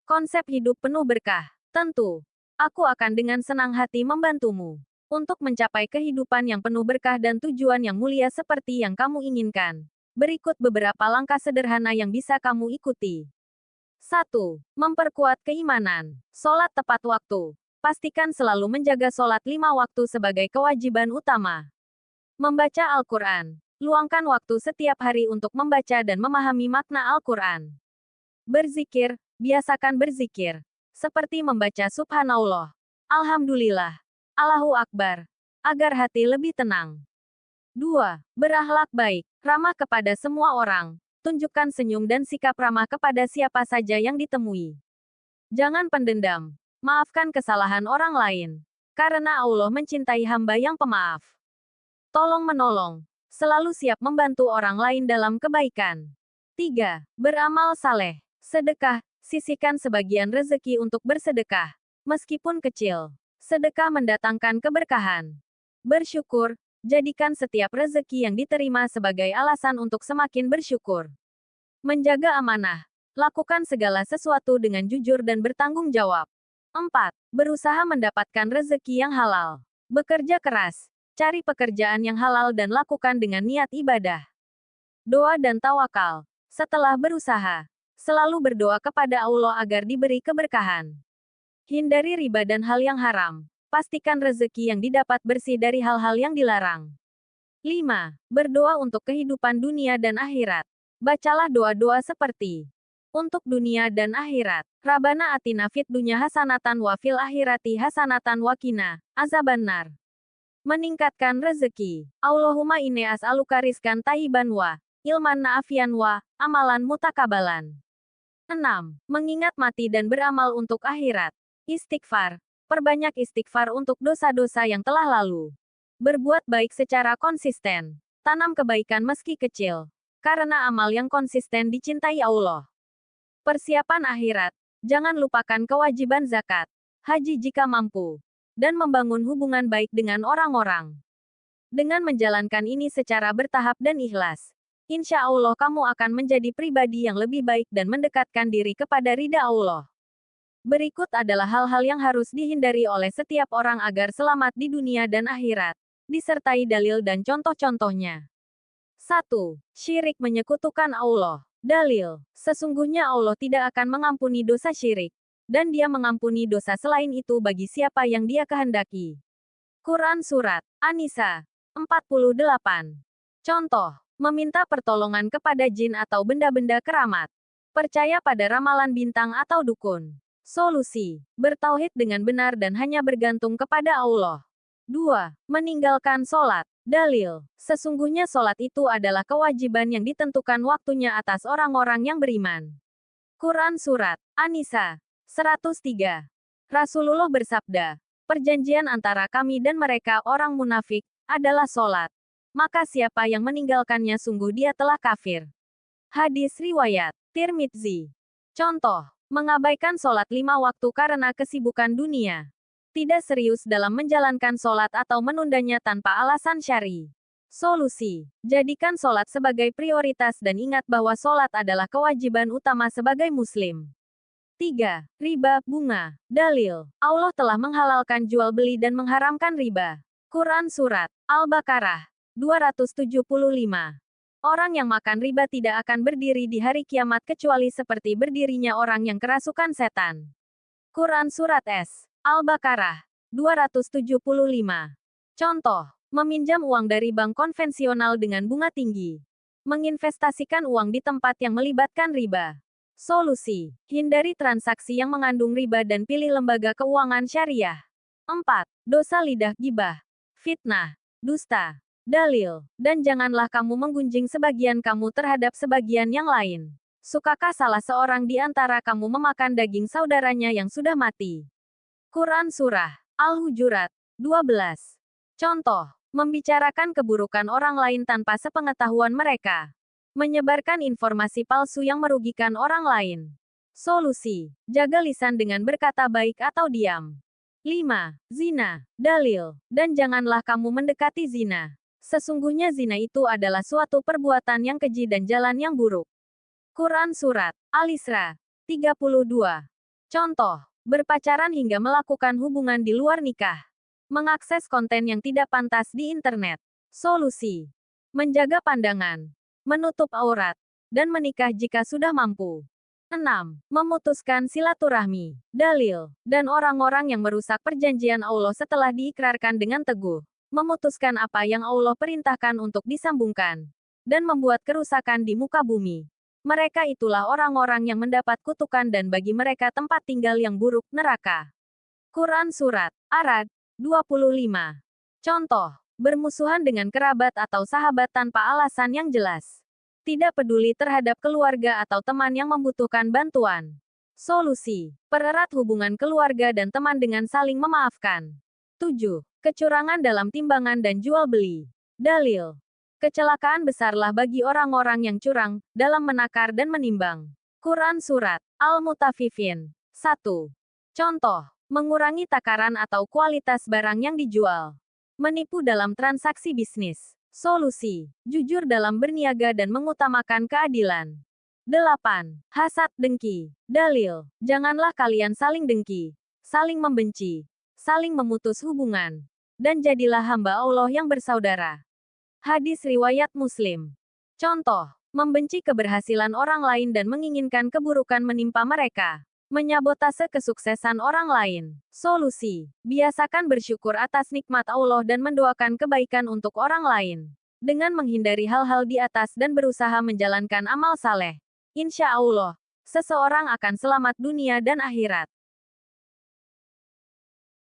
Konsep hidup penuh berkah. Tentu, aku akan dengan senang hati membantumu untuk mencapai kehidupan yang penuh berkah dan tujuan yang mulia seperti yang kamu inginkan. Berikut beberapa langkah sederhana yang bisa kamu ikuti. 1. Memperkuat keimanan. Sholat tepat waktu. Pastikan selalu menjaga sholat 5 waktu sebagai kewajiban utama. Membaca Al-Quran. Luangkan waktu setiap hari untuk membaca dan memahami makna Al-Quran. Berzikir. Biasakan berzikir. Seperti membaca Subhanallah, Alhamdulillah, Allahu Akbar, agar hati lebih tenang. 2. Berakhlak baik. Ramah kepada semua orang. Tunjukkan senyum dan sikap ramah kepada siapa saja yang ditemui. Jangan pendendam. Maafkan kesalahan orang lain. Karena Allah mencintai hamba yang pemaaf. Tolong menolong. Selalu siap membantu orang lain dalam kebaikan. 3. Beramal saleh. Sedekah. Sisihkan sebagian rezeki untuk bersedekah. Meskipun kecil. Sedekah mendatangkan keberkahan. Bersyukur. Jadikan setiap rezeki yang diterima sebagai alasan untuk semakin bersyukur. Menjaga amanah. Lakukan segala sesuatu dengan jujur dan bertanggung jawab. 4. Berusaha mendapatkan rezeki yang halal. Bekerja keras. Cari pekerjaan yang halal dan lakukan dengan niat ibadah. Doa dan tawakal. Setelah berusaha, selalu berdoa kepada Allah agar diberi keberkahan. Hindari riba dan hal yang haram. Pastikan rezeki yang didapat bersih dari hal-hal yang dilarang. 5. Berdoa untuk kehidupan dunia dan akhirat. Bacalah doa-doa seperti untuk dunia dan akhirat. Rabbana atina fid dunya hasanatan wa fil akhirati hasanatan wa qina azabannar. Meningkatkan rezeki. Allahumma inni as'aluka rizqan thayyiban wa ilman nafian wa amalan mutakabalan. 6. Mengingat mati dan beramal untuk akhirat. Istighfar. Perbanyak istighfar untuk dosa-dosa yang telah lalu. Berbuat baik secara konsisten. Tanam kebaikan meski kecil. Karena amal yang konsisten dicintai Allah. Persiapan akhirat. Jangan lupakan kewajiban zakat, haji jika mampu, dan membangun hubungan baik dengan orang-orang. Dengan menjalankan ini secara bertahap dan ikhlas, insya Allah kamu akan menjadi pribadi yang lebih baik dan mendekatkan diri kepada ridha Allah. Berikut adalah hal-hal yang harus dihindari oleh setiap orang agar selamat di dunia dan akhirat, disertai dalil dan contoh-contohnya. 1. Syirik menyekutukan Allah. Dalil. Sesungguhnya Allah tidak akan mengampuni dosa syirik, dan Dia mengampuni dosa selain itu bagi siapa yang Dia kehendaki. Quran Surat An-Nisa 48. Contoh. Meminta pertolongan kepada jin atau benda-benda keramat. Percaya pada ramalan bintang atau dukun. Solusi. Bertauhid dengan benar dan hanya bergantung kepada Allah. 2. Meninggalkan sholat. Dalil. Sesungguhnya sholat itu adalah kewajiban yang ditentukan waktunya atas orang-orang yang beriman. Quran Surat An-Nisa 103. Rasulullah bersabda, perjanjian antara kami dan mereka orang munafik adalah sholat. Maka siapa yang meninggalkannya sungguh dia telah kafir. Hadis riwayat Tirmidzi. Contoh. Mengabaikan sholat 5 waktu karena kesibukan dunia. Tidak serius dalam menjalankan sholat atau menundanya tanpa alasan syar'i. Solusi. Jadikan sholat sebagai prioritas dan ingat bahwa sholat adalah kewajiban utama sebagai muslim. 3. Riba, bunga. Dalil. Allah telah menghalalkan jual beli dan mengharamkan riba. Quran Surat Al-Baqarah 275. Orang yang makan riba tidak akan berdiri di hari kiamat kecuali seperti berdirinya orang yang kerasukan setan. Quran Surat Al-Baqarah 275. Contoh. Meminjam uang dari bank konvensional dengan bunga tinggi. Menginvestasikan uang di tempat yang melibatkan riba. Solusi. Hindari transaksi yang mengandung riba dan pilih lembaga keuangan syariah. 4. Dosa lidah, gibah, fitnah, dusta. Dalil. Dan janganlah kamu menggunjing sebagian kamu terhadap sebagian yang lain. Sukakah salah seorang di antara kamu memakan daging saudaranya yang sudah mati? Quran Surah Al-Hujurat 12. Contoh. Membicarakan keburukan orang lain tanpa sepengetahuan mereka. Menyebarkan informasi palsu yang merugikan orang lain. Solusi. Jaga lisan dengan berkata baik atau diam. 5. Zina. Dalil. Dan janganlah kamu mendekati zina. Sesungguhnya zina itu adalah suatu perbuatan yang keji dan jalan yang buruk. Quran Surat Al-Isra 32. Contoh, berpacaran hingga melakukan hubungan di luar nikah. Mengakses konten yang tidak pantas di internet. Solusi: menjaga pandangan, menutup aurat, dan menikah jika sudah mampu. 6. Memutuskan silaturahmi, dalil, dan orang-orang yang merusak perjanjian Allah setelah diikrarkan dengan teguh. Memutuskan apa yang Allah perintahkan untuk disambungkan. Dan membuat kerusakan di muka bumi. Mereka itulah orang-orang yang mendapat kutukan dan bagi mereka tempat tinggal yang buruk, neraka. Quran Surat Ar-Ra'd 25. Contoh, bermusuhan dengan kerabat atau sahabat tanpa alasan yang jelas. Tidak peduli terhadap keluarga atau teman yang membutuhkan bantuan. Solusi: pererat hubungan keluarga dan teman dengan saling memaafkan. 7. Kecurangan dalam timbangan dan jual beli. Dalil: kecelakaan besarlah bagi orang-orang yang curang dalam menakar dan menimbang. Quran Surat Al-Mutaffifin 1. Contoh, mengurangi takaran atau kualitas barang yang dijual. Menipu dalam transaksi bisnis. Solusi: jujur dalam berniaga dan mengutamakan keadilan. 8. Hasad dengki. Dalil: janganlah kalian saling dengki, saling membenci, saling memutus hubungan, dan jadilah hamba Allah yang bersaudara. Hadis riwayat Muslim. Contoh, membenci keberhasilan orang lain dan menginginkan keburukan menimpa mereka. Menyabotase kesuksesan orang lain. Solusi: biasakan bersyukur atas nikmat Allah dan mendoakan kebaikan untuk orang lain. Dengan menghindari hal-hal di atas dan berusaha menjalankan amal saleh, insya Allah, seseorang akan selamat dunia dan akhirat.